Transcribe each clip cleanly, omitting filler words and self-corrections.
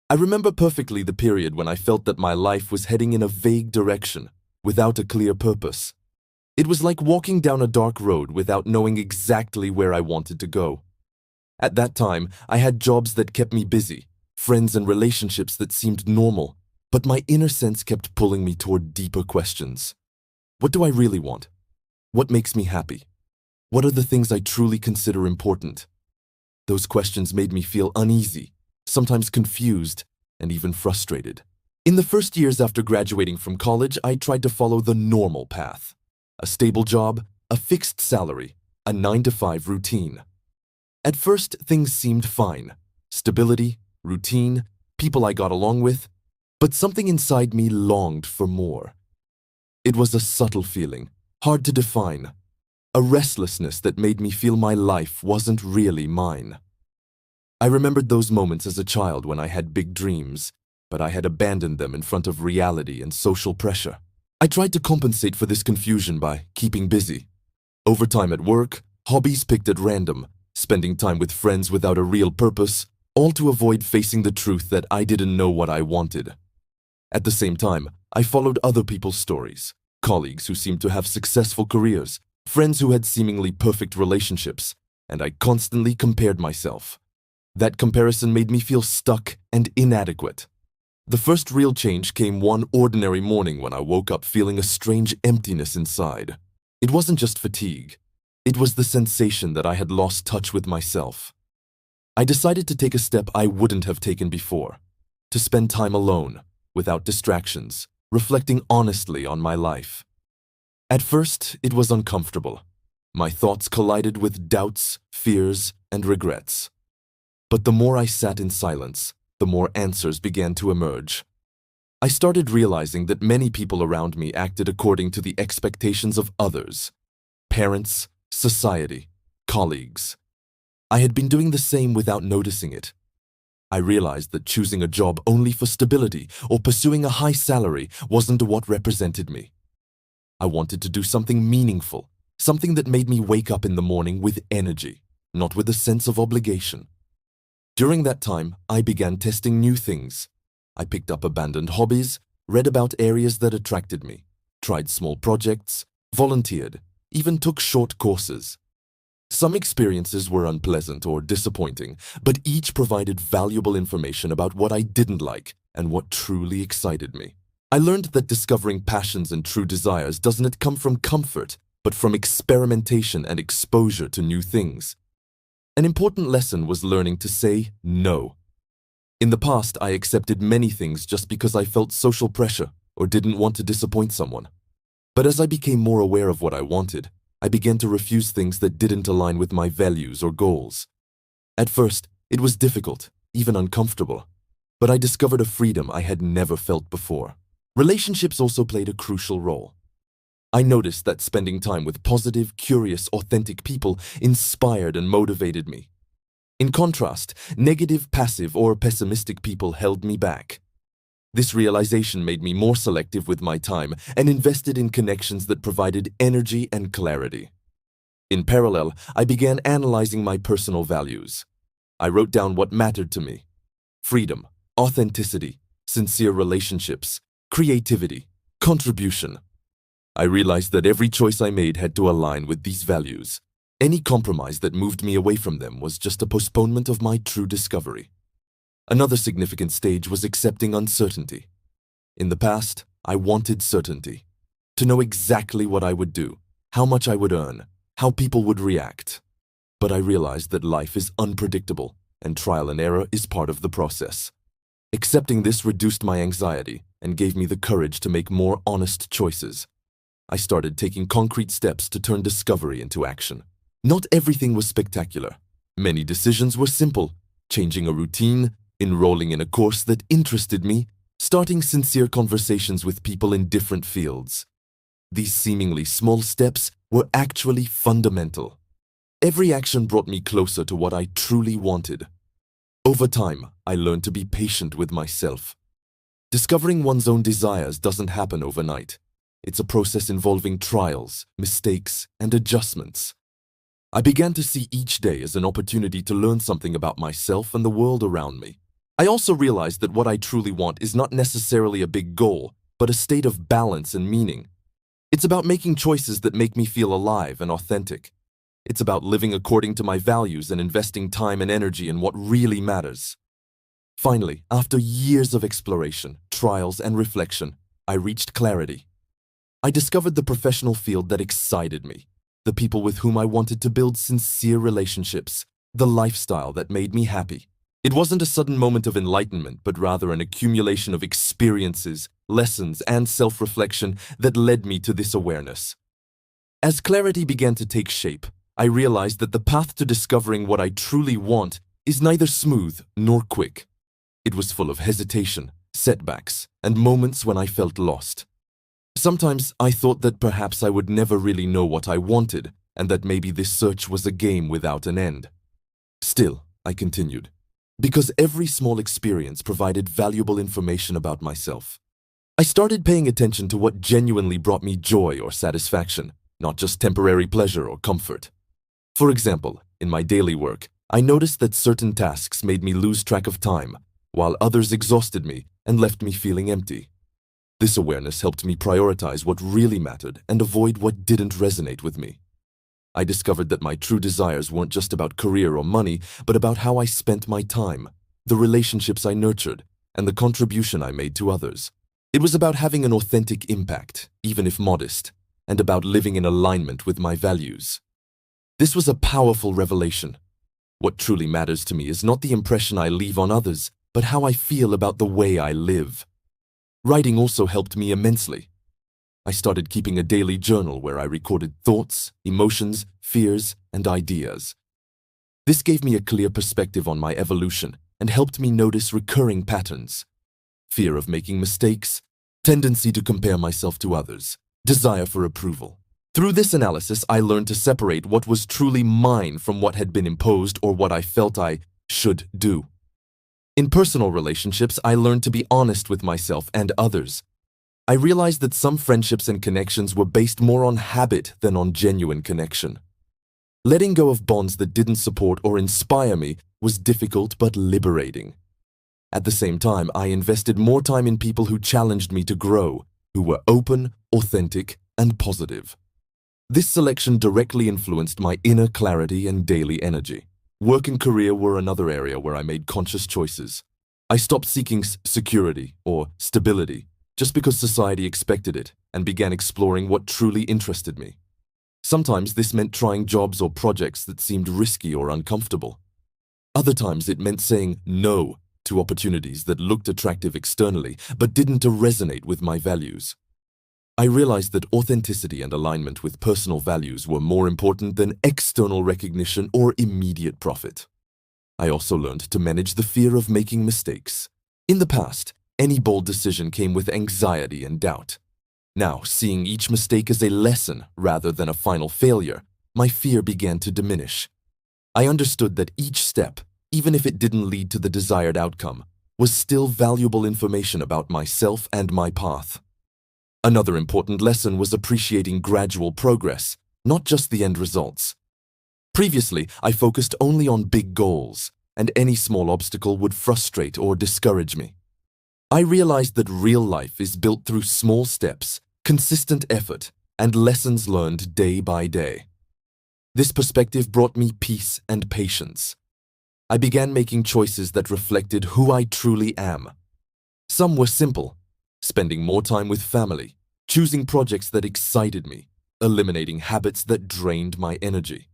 I remember perfectly the period when I felt that my life was heading in a vague direction, without a clear purpose. It was like walking down a dark road without knowing exactly where I wanted to go. At that time, I had jobs that kept me busy, friends and relationships that seemed normal, but my inner sense kept pulling me toward deeper questions. What do I really want? What makes me happy? What are the things I truly consider important? Those questions made me feel uneasy, sometimes confused, and even frustrated. In the first years after graduating from college, I tried to follow the normal path. A stable job, a fixed salary, a 9-to-5 routine. At first, things seemed fine. Stability, routine, people I got along with, but something inside me longed for more. It was a subtle feeling, hard to define, a restlessness that made me feel my life wasn't really mine. I remembered those moments as a child when I had big dreams, but I had abandoned them in front of reality and social pressure. I tried to compensate for this confusion by keeping busy. Overtime at work, hobbies picked at random, spending time with friends without a real purpose, all to avoid facing the truth that I didn't know what I wanted. At the same time, I followed other people's stories, colleagues who seemed to have successful careers, friends who had seemingly perfect relationships, and I constantly compared myself. That comparison made me feel stuck and inadequate. The first real change came one ordinary morning when I woke up feeling a strange emptiness inside. It wasn't just fatigue. It was the sensation that I had lost touch with myself. I decided to take a step I wouldn't have taken before, to spend time alone, without distractions, reflecting honestly on my life. At first, it was uncomfortable. My thoughts collided with doubts, fears, and regrets. But the more I sat in silence, the more answers began to emerge. I started realizing that many people around me acted according to the expectations of others: parents, society, colleagues. I had been doing the same without noticing it. I realized that choosing a job only for stability or pursuing a high salary wasn't what represented me. I wanted to do something meaningful, something that made me wake up in the morning with energy, not with a sense of obligation. During that time, I began testing new things. I picked up abandoned hobbies, read about areas that attracted me, tried small projects, volunteered, even took short courses. Some experiences were unpleasant or disappointing, but each provided valuable information about what I didn't like and what truly excited me. I learned that discovering passions and true desires doesn't come from comfort, but from experimentation and exposure to new things. An important lesson was learning to say no. In the past, I accepted many things just because I felt social pressure or didn't want to disappoint someone. But as I became more aware of what I wanted, I began to refuse things that didn't align with my values or goals. At first, it was difficult, even uncomfortable, but I discovered a freedom I had never felt before. Relationships also played a crucial role. I noticed that spending time with positive, curious, authentic people inspired and motivated me. In contrast, negative, passive, or pessimistic people held me back. This realization made me more selective with my time and invested in connections that provided energy and clarity. In parallel, I began analyzing my personal values. I wrote down what mattered to me: freedom, authenticity, sincere relationships, creativity, contribution. I realized that every choice I made had to align with these values. Any compromise that moved me away from them was just a postponement of my true discovery. Another significant stage was accepting uncertainty. In the past, I wanted certainty. To know exactly what I would do, how much I would earn, how people would react. But I realized that life is unpredictable, and trial and error is part of the process. Accepting this reduced my anxiety and gave me the courage to make more honest choices. I started taking concrete steps to turn discovery into action. Not everything was spectacular. Many decisions were simple: changing a routine, enrolling in a course that interested me, starting sincere conversations with people in different fields. These seemingly small steps were actually fundamental. Every action brought me closer to what I truly wanted. Over time, I learned to be patient with myself. Discovering one's own desires doesn't happen overnight. It's a process involving trials, mistakes, and adjustments. I began to see each day as an opportunity to learn something about myself and the world around me. I also realized that what I truly want is not necessarily a big goal, but a state of balance and meaning. It's about making choices that make me feel alive and authentic. It's about living according to my values and investing time and energy in what really matters. Finally, after years of exploration, trials, and reflection, I reached clarity. I discovered the professional field that excited me, the people with whom I wanted to build sincere relationships, the lifestyle that made me happy. It wasn't a sudden moment of enlightenment, but rather an accumulation of experiences, lessons, and self-reflection that led me to this awareness. As clarity began to take shape, I realized that the path to discovering what I truly want is neither smooth nor quick. It was full of hesitation, setbacks, and moments when I felt lost. Sometimes I thought that perhaps I would never really know what I wanted, and that maybe this search was a game without an end. Still, I continued, because every small experience provided valuable information about myself. I started paying attention to what genuinely brought me joy or satisfaction, not just temporary pleasure or comfort. For example, in my daily work, I noticed that certain tasks made me lose track of time, while others exhausted me and left me feeling empty. This awareness helped me prioritize what really mattered and avoid what didn't resonate with me. I discovered that my true desires weren't just about career or money, but about how I spent my time, the relationships I nurtured, and the contribution I made to others. It was about having an authentic impact, even if modest, and about living in alignment with my values. This was a powerful revelation. What truly matters to me is not the impression I leave on others, but how I feel about the way I live. Writing also helped me immensely. I started keeping a daily journal where I recorded thoughts, emotions, fears, and ideas. This gave me a clear perspective on my evolution and helped me notice recurring patterns: fear of making mistakes, tendency to compare myself to others, desire for approval. Through this analysis, I learned to separate what was truly mine from what had been imposed or what I felt I should do. In personal relationships, I learned to be honest with myself and others. I realized that some friendships and connections were based more on habit than on genuine connection. Letting go of bonds that didn't support or inspire me was difficult but liberating. At the same time, I invested more time in people who challenged me to grow, who were open, authentic, and positive. This selection directly influenced my inner clarity and daily energy. Work and career were another area where I made conscious choices. I stopped seeking security or stability just because society expected it and began exploring what truly interested me. Sometimes this meant trying jobs or projects that seemed risky or uncomfortable. Other times it meant saying no to opportunities that looked attractive externally but didn't resonate with my values. I realized that authenticity and alignment with personal values were more important than external recognition or immediate profit. I also learned to manage the fear of making mistakes. In the past, any bold decision came with anxiety and doubt. Now, seeing each mistake as a lesson rather than a final failure, my fear began to diminish. I understood that each step, even if it didn't lead to the desired outcome, was still valuable information about myself and my path. Another important lesson was appreciating gradual progress, not just the end results. Previously, I focused only on big goals, and any small obstacle would frustrate or discourage me. I realized that real life is built through small steps, consistent effort, and lessons learned day by day. This perspective brought me peace and patience. I began making choices that reflected who I truly am. Some were simple: spending more time with family, choosing projects that excited me, eliminating habits that drained my energy.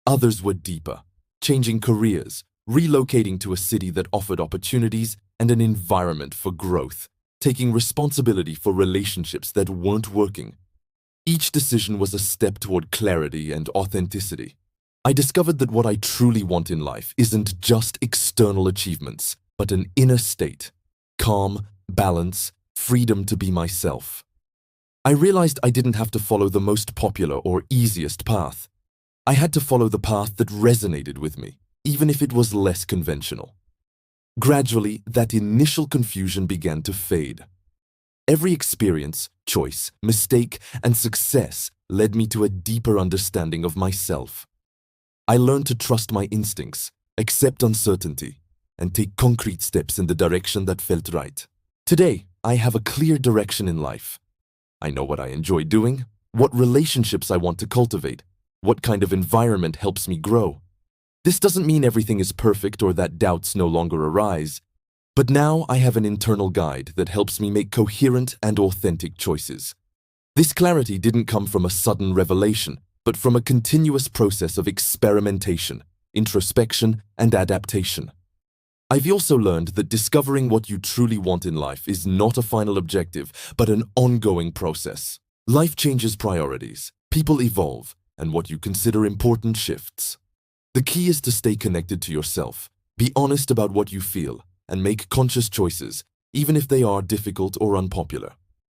Others were deeper: changing careers, relocating to a city that offered opportunities and an environment for growth, taking responsibility for relationships that weren't working. Each decision was a step toward clarity and authenticity. I discovered that what I truly want in life isn't just external achievements, but an inner state: calm, balance, freedom to be myself. I realized I didn't have to follow the most popular or easiest path. I had to follow the path that resonated with me, even if it was less conventional. Gradually, that initial confusion began to fade. Every experience, choice, mistake, and success led me to a deeper understanding of myself. I learned to trust my instincts, accept uncertainty, and take concrete steps in the direction that felt right. Today, I have a clear direction in life. I know what I enjoy doing, what relationships I want to cultivate, what kind of environment helps me grow. This doesn't mean everything is perfect or that doubts no longer arise, but now I have an internal guide that helps me make coherent and authentic choices. This clarity didn't come from a sudden revelation, but from a continuous process of experimentation, introspection, and adaptation. I've also learned that discovering what you truly want in life is not a final objective, but an ongoing process. Life changes priorities, people evolve, and what you consider important shifts. The key is to stay connected to yourself, be honest about what you feel, and make conscious choices, even if they are difficult or unpopular.